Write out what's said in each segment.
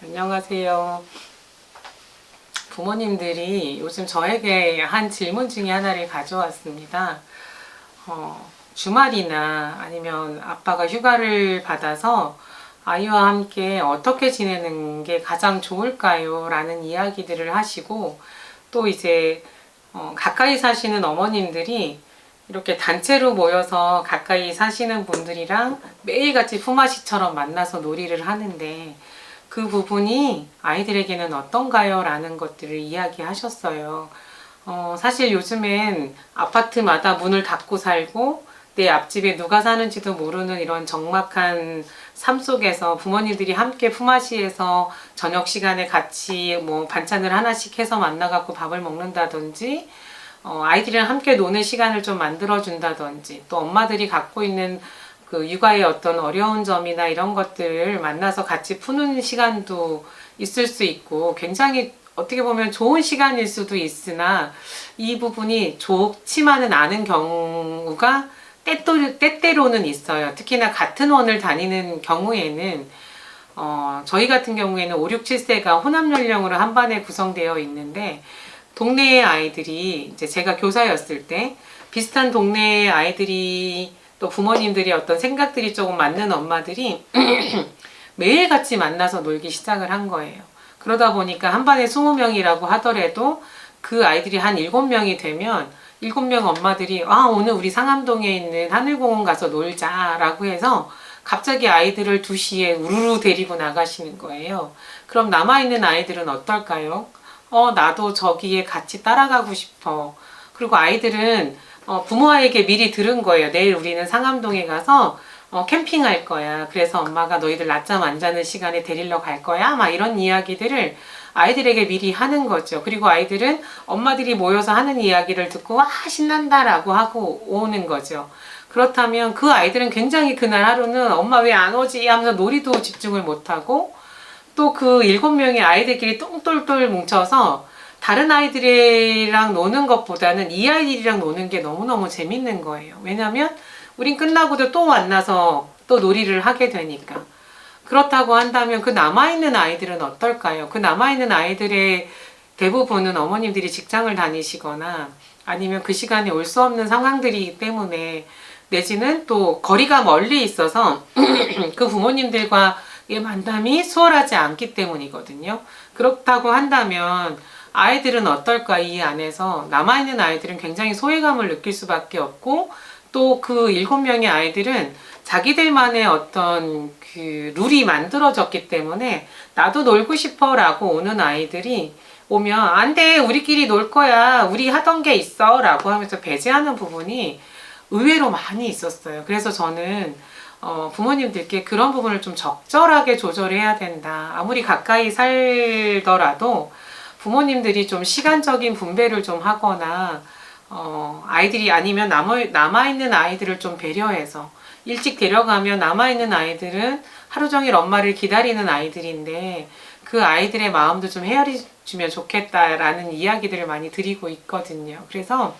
안녕하세요. 부모님들이 요즘 저에게 한 질문 중에 하나를 가져왔습니다. 주말이나 아니면 아빠가 휴가를 받아서 아이와 함께 어떻게 지내는 게 가장 좋을까요? 라는 이야기들을 하시고, 또 이제 가까이 사시는 어머님들이 이렇게 단체로 모여서 가까이 사시는 분들이랑 매일같이 품앗이처럼 만나서 놀이를 하는데 그 부분이 아이들에게는 어떤가요? 라는 것들을 이야기하셨어요. 사실 요즘엔 아파트마다 문을 닫고 살고 내 앞집에 누가 사는지도 모르는 이런 적막한 삶 속에서 부모님들이 함께 품앗이해서 저녁 시간에 같이 뭐 반찬을 하나씩 해서 만나갖고 밥을 먹는다든지 아이들이랑 함께 노는 시간을 좀 만들어준다든지 또 엄마들이 갖고 있는 그 육아의 어떤 어려운 점이나 이런 것들을 만나서 같이 푸는 시간도 있을 수 있고 굉장히 어떻게 보면 좋은 시간일 수도 있으나 이 부분이 좋지만은 않은 경우가 때때로는 있어요. 특히나 같은 원을 다니는 경우에는 저희 같은 경우에는 5, 6, 7세가 혼합 연령으로 한 반에 구성되어 있는데 동네의 아이들이 이제 제가 교사였을 때 비슷한 동네의 아이들이 또 부모님들이 어떤 생각들이 조금 맞는 엄마들이 매일 같이 만나서 놀기 시작을 한 거예요. 그러다 보니까 한 반에 20명이라고 하더라도 그 아이들이 한 7명이 되면 7명 엄마들이 오늘 우리 상암동에 있는 하늘공원 가서 놀자라고 해서 갑자기 아이들을 2시에 우르르 데리고 나가시는 거예요. 그럼 남아있는 아이들은 어떨까요? 나도 저기에 같이 따라가고 싶어. 그리고 아이들은 부모에게 미리 들은 거예요. 내일 우리는 상암동에 가서 캠핑할 거야. 그래서 엄마가 너희들 낮잠 안 자는 시간에 데리러 갈 거야. 막 이런 이야기들을 아이들에게 미리 하는 거죠. 그리고 아이들은 엄마들이 모여서 하는 이야기를 듣고 와 신난다라고 하고 오는 거죠. 그렇다면 그 아이들은 굉장히 그날 하루는 엄마 왜 안 오지 하면서 놀이도 집중을 못하고 또 그 7명의 아이들끼리 똥똘똘 뭉쳐서 다른 아이들이랑 노는 것보다는 이 아이들이랑 노는 게 너무너무 재밌는 거예요. 왜냐면 우린 끝나고도 또 만나서 또 놀이를 하게 되니까. 그렇다고 한다면 그 남아있는 아이들은 어떨까요? 그 남아있는 아이들의 대부분은 어머님들이 직장을 다니시거나 아니면 그 시간에 올 수 없는 상황들이기 때문에 내지는 또 거리가 멀리 있어서 그 부모님들과의 만남이 수월하지 않기 때문이거든요. 그렇다고 한다면 아이들은 어떨까? 이 안에서 남아있는 아이들은 굉장히 소외감을 느낄 수밖에 없고 또 그 7명의 아이들은 자기들만의 어떤 그 룰이 만들어졌기 때문에 나도 놀고 싶어 라고 오는 아이들이 오면 안 돼 우리끼리 놀 거야 우리 하던 게 있어 라고 하면서 배제하는 부분이 의외로 많이 있었어요. 그래서 저는 부모님들께 그런 부분을 좀 적절하게 조절해야 된다. 아무리 가까이 살더라도 부모님들이 좀 시간적인 분배를 좀 하거나 아이들이 아니면 남아있는 아이들을 좀 배려해서 일찍 데려가면 남아있는 아이들은 하루 종일 엄마를 기다리는 아이들인데 그 아이들의 마음도 좀 헤아려주면 좋겠다라는 이야기들을 많이 드리고 있거든요. 그래서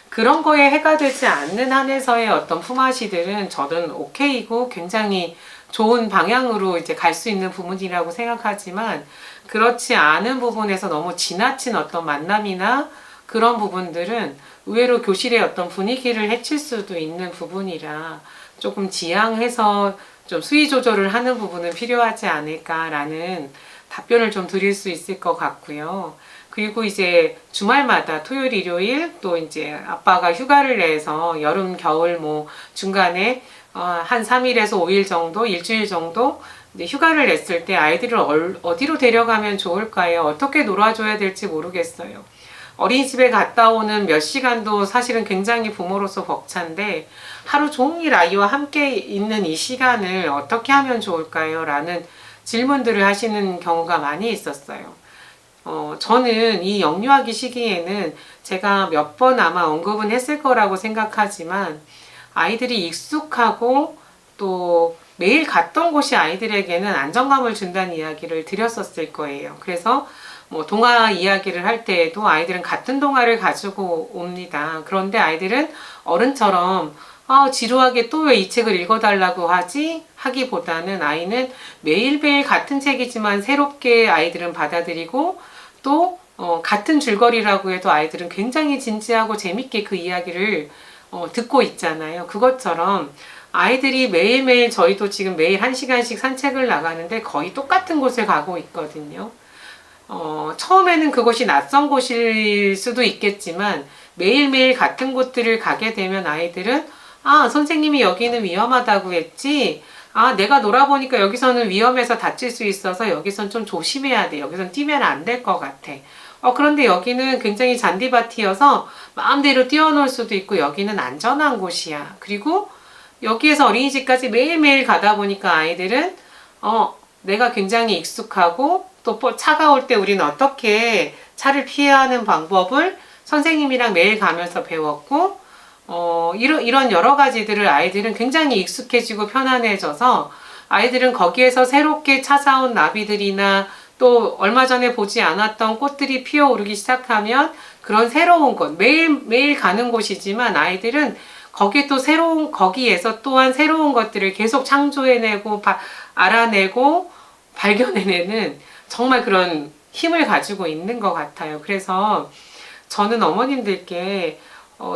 그런 거에 해가 되지 않는 한에서의 어떤 품앗이들은 저는 오케이고 굉장히 좋은 방향으로 이제 갈 수 있는 부분이라고 생각하지만 그렇지 않은 부분에서 너무 지나친 어떤 만남이나 그런 부분들은 의외로 교실의 어떤 분위기를 해칠 수도 있는 부분이라 조금 지양해서 좀 수위 조절을 하는 부분은 필요하지 않을까라는 답변을 좀 드릴 수 있을 것 같고요. 그리고 이제 주말마다 토요일, 일요일 또 이제 아빠가 휴가를 내서 여름, 겨울 뭐 중간에 한 3일에서 5일 정도, 일주일 정도 이제 휴가를 냈을 때 아이들을 어디로 데려가면 좋을까요? 어떻게 놀아줘야 될지 모르겠어요. 어린이집에 갔다 오는 몇 시간도 사실은 굉장히 부모로서 벅찬데 하루 종일 아이와 함께 있는 이 시간을 어떻게 하면 좋을까요? 라는 질문들을 하시는 경우가 많이 있었어요. 저는 이 영유아기 시기에는 제가 몇 번 아마 언급은 했을 거라고 생각하지만 아이들이 익숙하고 또 매일 갔던 곳이 아이들에게는 안정감을 준다는 이야기를 드렸었을 거예요. 그래서 뭐 동화 이야기를 할 때에도 아이들은 같은 동화를 가지고 옵니다. 그런데 아이들은 어른처럼 지루하게 또 왜 이 책을 읽어달라고 하지? 하기보다는 아이는 매일매일 같은 책이지만 새롭게 아이들은 받아들이고 또 같은 줄거리라고 해도 아이들은 굉장히 진지하고 재밌게 그 이야기를 듣고 있잖아요. 그것처럼 아이들이 매일매일 저희도 지금 매일 1시간씩 산책을 나가는데 거의 똑같은 곳을 가고 있거든요. 처음에는 그곳이 낯선 곳일 수도 있겠지만 매일매일 같은 곳들을 가게 되면 아이들은 선생님이 여기는 위험하다고 했지. 내가 놀아보니까 여기서는 위험해서 다칠 수 있어서 여기선 좀 조심해야 돼. 여기선 뛰면 안 될 것 같아. 그런데 여기는 굉장히 잔디밭이어서 마음대로 뛰어놀 수도 있고 여기는 안전한 곳이야. 그리고 여기에서 어린이집까지 매일매일 가다 보니까 아이들은 내가 굉장히 익숙하고 또 차가 올 때 우리는 어떻게 차를 피해야 하는 방법을 선생님이랑 매일 가면서 배웠고 이런 여러 가지들을 아이들은 굉장히 익숙해지고 편안해져서 아이들은 거기에서 새롭게 찾아온 나비들이나 또 얼마 전에 보지 않았던 꽃들이 피어오르기 시작하면 그런 새로운 곳, 매일 가는 곳이지만 아이들은 거기에서 또한 새로운 것들을 계속 창조해내고 알아내고 발견해내는 정말 그런 힘을 가지고 있는 것 같아요. 그래서 저는 어머님들께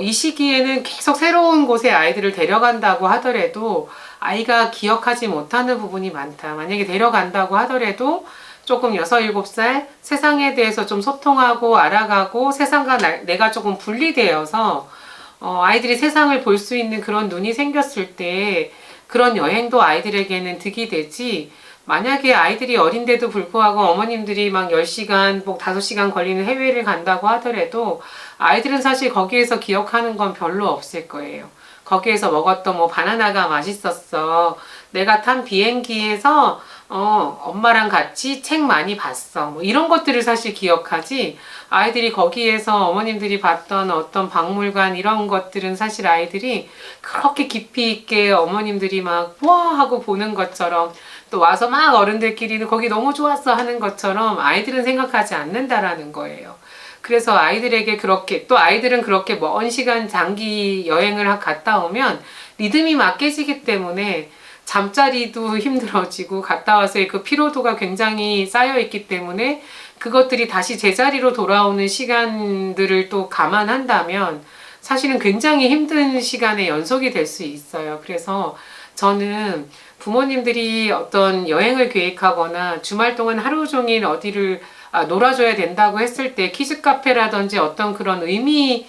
이 시기에는 계속 새로운 곳에 아이들을 데려간다고 하더라도 아이가 기억하지 못하는 부분이 많다. 만약에 데려간다고 하더라도 조금 6, 7살 세상에 대해서 좀 소통하고 알아가고 세상과 내가 조금 분리되어서 아이들이 세상을 볼 수 있는 그런 눈이 생겼을 때 그런 여행도 아이들에게는 득이 되지. 만약에 아이들이 어린데도 불구하고 어머님들이 막 10시간, 뭐 5시간 걸리는 해외를 간다고 하더라도 아이들은 사실 거기에서 기억하는 건 별로 없을 거예요. 거기에서 먹었던 뭐 바나나가 맛있었어. 내가 탄 비행기에서 엄마랑 같이 책 많이 봤어. 뭐 이런 것들을 사실 기억하지. 아이들이 거기에서 어머님들이 봤던 어떤 박물관 이런 것들은 사실 아이들이 그렇게 깊이 있게 어머님들이 막 와 하고 보는 것처럼 또 와서 막 어른들끼리는 거기 너무 좋았어 하는 것처럼 아이들은 생각하지 않는다라는 거예요. 그래서 아이들에게 그렇게 또 아이들은 그렇게 먼 시간 장기 여행을 갔다 오면 리듬이 막 깨지기 때문에 잠자리도 힘들어지고 갔다 와서의 그 피로도가 굉장히 쌓여 있기 때문에 그것들이 다시 제자리로 돌아오는 시간들을 또 감안한다면 사실은 굉장히 힘든 시간의 연속이 될 수 있어요. 그래서 저는 부모님들이 어떤 여행을 계획하거나 주말 동안 하루 종일 어디를 놀아줘야 된다고 했을 때 키즈 카페라든지 어떤 그런 의미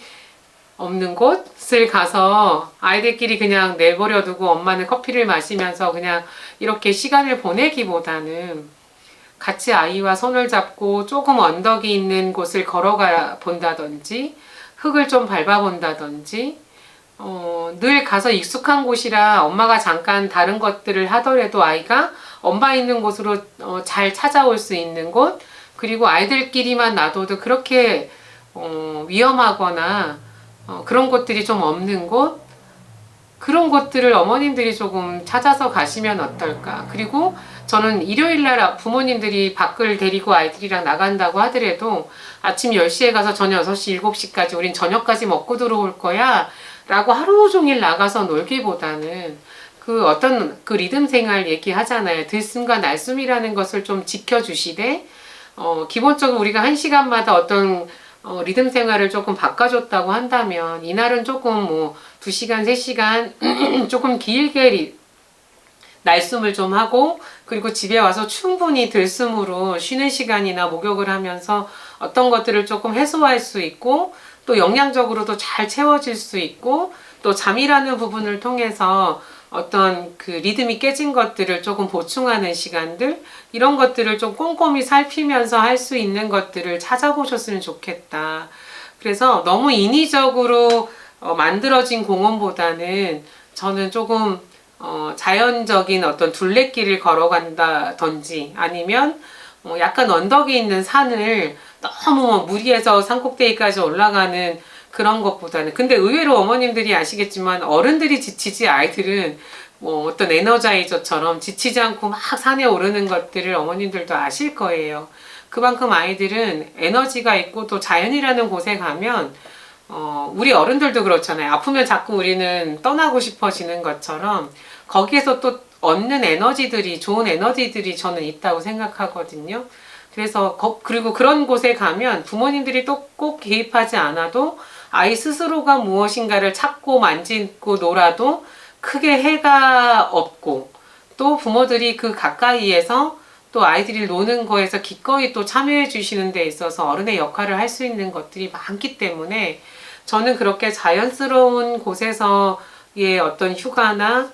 없는 곳을 가서 아이들끼리 그냥 내버려 두고 엄마는 커피를 마시면서 그냥 이렇게 시간을 보내기보다는 같이 아이와 손을 잡고 조금 언덕이 있는 곳을 걸어가 본다든지 흙을 좀 밟아 본다든지 늘 가서 익숙한 곳이라 엄마가 잠깐 다른 것들을 하더라도 아이가 엄마 있는 곳으로 잘 찾아올 수 있는 곳, 그리고 아이들끼리만 놔둬도 그렇게 위험하거나 그런 곳들이 좀 없는 곳, 그런 곳들을 어머님들이 조금 찾아서 가시면 어떨까. 그리고 저는 일요일날 부모님들이 밖을 데리고 아이들이랑 나간다고 하더라도 아침 10시에 가서 저녁 6시, 7시까지 우린 저녁까지 먹고 들어올 거야 라고 하루 종일 나가서 놀기보다는 그 어떤 그 리듬 생활 얘기하잖아요. 들숨과 날숨이라는 것을 좀 지켜주시되 기본적으로 우리가 1시간마다 어떤 리듬 생활을 조금 바꿔줬다고 한다면 이날은 조금 뭐 2시간, 3시간 조금 길게 날숨을 좀 하고 그리고 집에 와서 충분히 들숨으로 쉬는 시간이나 목욕을 하면서 어떤 것들을 조금 해소할 수 있고 또 영양적으로도 잘 채워질 수 있고 또 잠이라는 부분을 통해서 어떤 그 리듬이 깨진 것들을 조금 보충하는 시간들, 이런 것들을 좀 꼼꼼히 살피면서 할 수 있는 것들을 찾아보셨으면 좋겠다. 그래서 너무 인위적으로 만들어진 공원보다는 저는 조금 자연적인 어떤 둘레길을 걸어간다든지 아니면 약간 언덕이 있는 산을 너무 무리해서 산꼭대기까지 올라가는 그런 것보다는, 근데 의외로 어머님들이 아시겠지만 어른들이 지치지 아이들은 뭐 어떤 에너자이저처럼 지치지 않고 막 산에 오르는 것들을 어머님들도 아실 거예요. 그만큼 아이들은 에너지가 있고 또 자연이라는 곳에 가면 우리 어른들도 그렇잖아요. 아프면 자꾸 우리는 떠나고 싶어지는 것처럼 거기에서 또 얻는 에너지들이, 좋은 에너지들이 저는 있다고 생각하거든요. 그래서 그리고 그런 곳에 가면 부모님들이 또 꼭 개입하지 않아도 아이 스스로가 무엇인가를 찾고 만지고 놀아도 크게 해가 없고, 또 부모들이 그 가까이에서 또 아이들이 노는 거에서 기꺼이 또 참여해 주시는 데 있어서 어른의 역할을 할 수 있는 것들이 많기 때문에 저는 그렇게 자연스러운 곳에서의 어떤 휴가나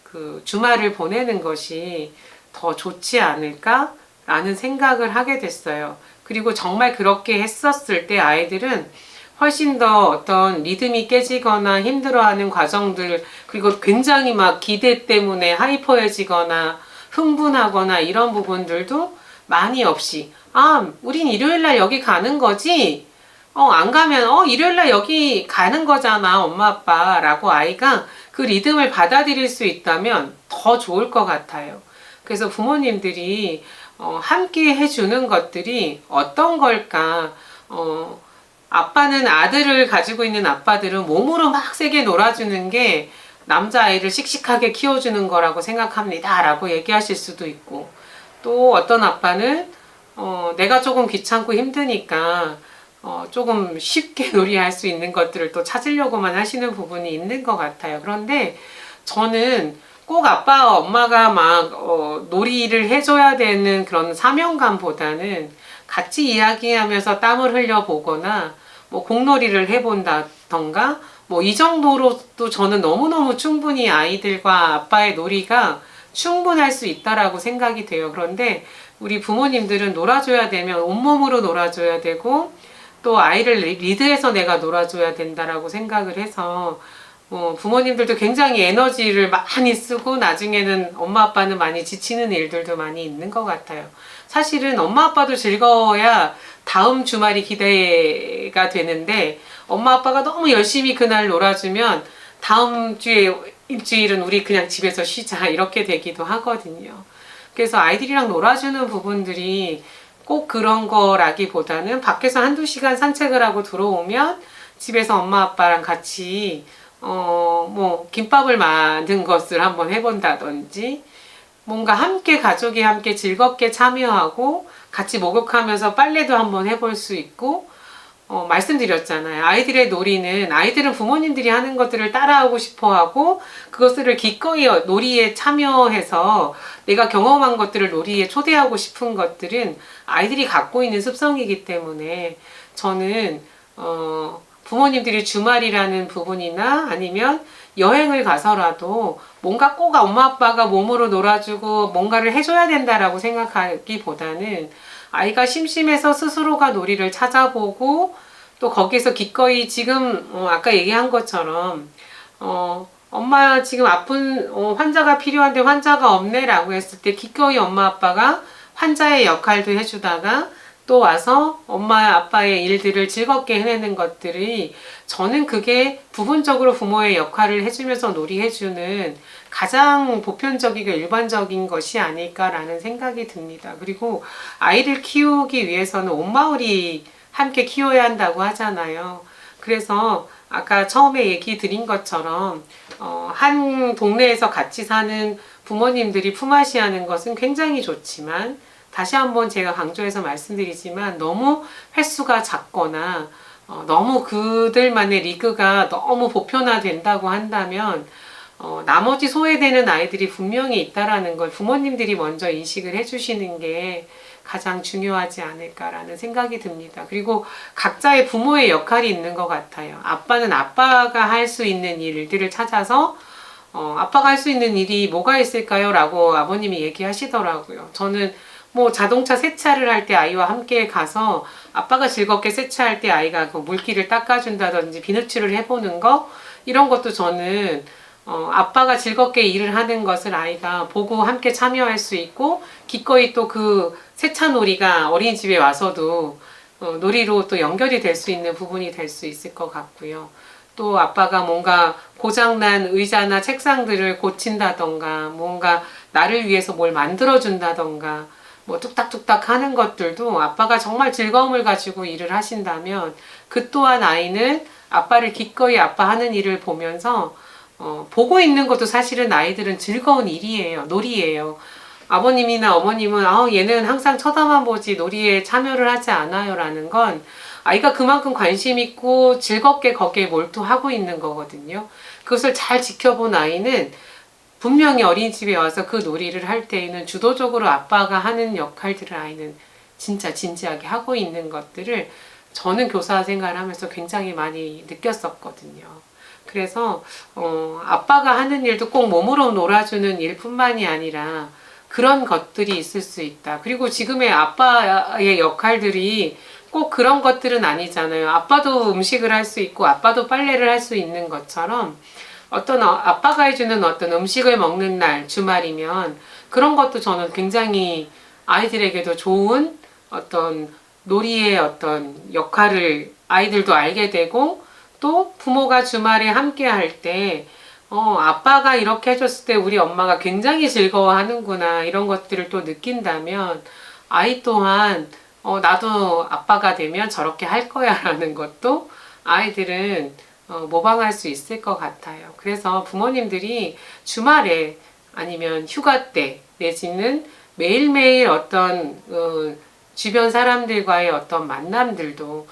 그 주말을 보내는 것이 더 좋지 않을까라는 생각을 하게 됐어요. 그리고 정말 그렇게 했었을 때 아이들은 훨씬 더 어떤 리듬이 깨지거나 힘들어하는 과정들, 그리고 굉장히 막 기대 때문에 하이퍼해지거나 흥분하거나 이런 부분들도 많이 없이, 우린 일요일날 여기 가는 거지? 안 가면, 일요일날 여기 가는 거잖아, 엄마, 아빠. 라고 아이가 그 리듬을 받아들일 수 있다면 더 좋을 것 같아요. 그래서 부모님들이, 함께 해주는 것들이 어떤 걸까? 아빠는 아들을 가지고 있는 아빠들은 몸으로 막 세게 놀아주는 게 남자아이를 씩씩하게 키워주는 거라고 생각합니다. 라고 얘기하실 수도 있고, 또 어떤 아빠는, 내가 조금 귀찮고 힘드니까, 조금 쉽게 놀이할 수 있는 것들을 또 찾으려고만 하시는 부분이 있는 것 같아요. 그런데 저는 꼭 아빠, 엄마가 막, 놀이를 해줘야 되는 그런 사명감보다는 같이 이야기하면서 땀을 흘려보거나, 뭐, 공놀이를 해본다던가, 뭐, 이 정도로도 저는 너무너무 충분히 아이들과 아빠의 놀이가 충분할 수 있다라고 생각이 돼요. 그런데 우리 부모님들은 놀아줘야 되면 온몸으로 놀아줘야 되고, 또 아이를 리드해서 내가 놀아줘야 된다라고 생각을 해서 부모님들도 굉장히 에너지를 많이 쓰고 나중에는 엄마 아빠는 많이 지치는 일들도 많이 있는 것 같아요. 사실은 엄마 아빠도 즐거워야 다음 주말이 기대가 되는데 엄마 아빠가 너무 열심히 그날 놀아주면 다음 주에 일주일은 우리 그냥 집에서 쉬자 이렇게 되기도 하거든요. 그래서 아이들이랑 놀아주는 부분들이 꼭 그런 거라기보다는 밖에서 한두 시간 산책을 하고 들어오면 집에서 엄마 아빠랑 같이 뭐 김밥을 만든 것을 한번 해본다든지 뭔가 함께 가족이 함께 즐겁게 참여하고 같이 목욕하면서 빨래도 한번 해볼 수 있고 말씀드렸잖아요. 아이들의 놀이는 아이들은 부모님들이 하는 것들을 따라하고 싶어 하고 그것들을 기꺼이 놀이에 참여해서 내가 경험한 것들을 놀이에 초대하고 싶은 것들은 아이들이 갖고 있는 습성이기 때문에 저는 부모님들이 주말이라는 부분이나 아니면 여행을 가서라도 뭔가 꼭 엄마 아빠가 몸으로 놀아주고 뭔가를 해줘야 된다라고 생각하기보다는 아이가 심심해서 스스로가 놀이를 찾아보고 또 거기서 기꺼이 지금 아까 얘기한 것처럼 엄마 지금 아픈 환자가 필요한데 환자가 없네 라고 했을 때 기꺼이 엄마 아빠가 환자의 역할도 해주다가 또 와서 엄마 아빠의 일들을 즐겁게 해내는 것들이 저는 그게 부분적으로 부모의 역할을 해주면서 놀이해주는 가장 보편적이고 일반적인 것이 아닐까라는 생각이 듭니다. 그리고 아이를 키우기 위해서는 온 마을이 함께 키워야 한다고 하잖아요. 그래서 아까 처음에 얘기 드린 것처럼 한 동네에서 같이 사는 부모님들이 품앗이 하는 것은 굉장히 좋지만 다시 한번 제가 강조해서 말씀드리지만 너무 횟수가 작거나 너무 그들만의 리그가 너무 보편화된다고 한다면 나머지 소외되는 아이들이 분명히 있다라는 걸 부모님들이 먼저 인식을 해주시는 게 가장 중요하지 않을까라는 생각이 듭니다. 그리고 각자의 부모의 역할이 있는 것 같아요. 아빠는 아빠가 할 수 있는 일들을 찾아서 아빠가 할 수 있는 일이 뭐가 있을까요? 라고 아버님이 얘기하시더라고요. 저는 뭐 자동차 세차를 할 때 아이와 함께 가서 아빠가 즐겁게 세차할 때 아이가 그 물기를 닦아준다든지 비누칠을 해보는 거 이런 것도 저는 아빠가 즐겁게 일을 하는 것을 아이가 보고 함께 참여할 수 있고 기꺼이 또 그 세차 놀이가 어린이집에 와서도 놀이로 또 연결이 될 수 있는 부분이 될 수 있을 것 같고요. 또 아빠가 뭔가 고장난 의자나 책상들을 고친다던가 뭔가 나를 위해서 뭘 만들어준다던가 뭐 뚝딱뚝딱 하는 것들도 아빠가 정말 즐거움을 가지고 일을 하신다면 그 또한 아이는 아빠를 기꺼이 아빠 하는 일을 보면서 보고 있는 것도 사실은 아이들은 즐거운 일이에요. 놀이예요. 아버님이나 어머님은 얘는 항상 쳐다만 보지 놀이에 참여를 하지 않아요 라는 건 아이가 그만큼 관심 있고 즐겁게 거기에 몰두하고 있는 거거든요. 그것을 잘 지켜본 아이는 분명히 어린이집에 와서 그 놀이를 할 때에는 주도적으로 아빠가 하는 역할들을 아이는 진짜 진지하게 하고 있는 것들을 저는 교사 생활을 하면서 굉장히 많이 느꼈었거든요. 그래서 아빠가 하는 일도 꼭 몸으로 놀아주는 일뿐만이 아니라 그런 것들이 있을 수 있다. 그리고 지금의 아빠의 역할들이 꼭 그런 것들은 아니잖아요. 아빠도 음식을 할 수 있고 아빠도 빨래를 할 수 있는 것처럼 어떤 아빠가 해주는 어떤 음식을 먹는 날 주말이면 그런 것도 저는 굉장히 아이들에게도 좋은 어떤 놀이의 어떤 역할을 아이들도 알게 되고 또 부모가 주말에 함께 할 때 아빠가 이렇게 해줬을 때 우리 엄마가 굉장히 즐거워하는구나 이런 것들을 또 느낀다면 아이 또한 나도 아빠가 되면 저렇게 할 거야 라는 것도 아이들은 모방할 수 있을 것 같아요. 그래서 부모님들이 주말에 아니면 휴가 때 내지는 매일매일 어떤 주변 사람들과의 어떤 만남들도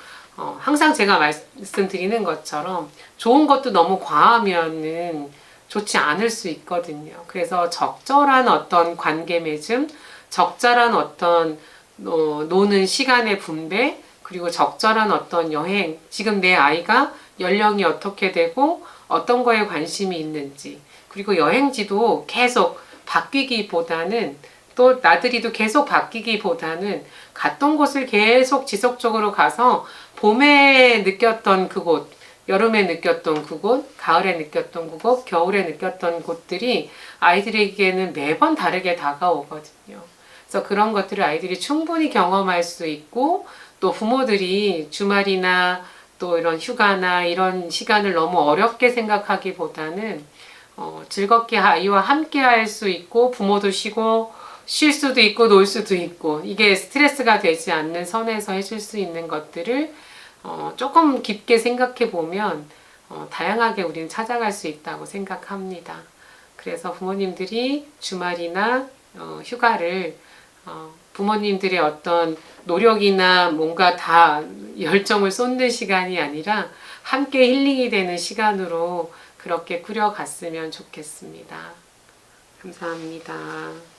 항상 제가 말씀드리는 것처럼 좋은 것도 너무 과하면은 좋지 않을 수 있거든요. 그래서 적절한 어떤 관계 맺음, 적절한 어떤 노는 시간의 분배, 그리고 적절한 어떤 여행, 지금 내 아이가 연령이 어떻게 되고 어떤 거에 관심이 있는지, 그리고 여행지도 계속 바뀌기보다는 또 나들이도 계속 바뀌기보다는 갔던 곳을 계속 지속적으로 가서 봄에 느꼈던 그곳, 여름에 느꼈던 그곳, 가을에 느꼈던 그곳, 겨울에 느꼈던 곳들이 아이들에게는 매번 다르게 다가오거든요. 그래서 그런 것들을 아이들이 충분히 경험할 수 있고 또 부모들이 주말이나 또 이런 휴가나 이런 시간을 너무 어렵게 생각하기보다는 즐겁게 아이와 함께 할 수 있고 부모도 쉬고 쉴 수도 있고 놀 수도 있고 이게 스트레스가 되지 않는 선에서 해줄 수 있는 것들을 조금 깊게 생각해 보면 다양하게 우리는 찾아갈 수 있다고 생각합니다. 그래서 부모님들이 주말이나 휴가를 부모님들의 어떤 노력이나 뭔가 다 열정을 쏟는 시간이 아니라 함께 힐링이 되는 시간으로 그렇게 꾸려갔으면 좋겠습니다. 감사합니다.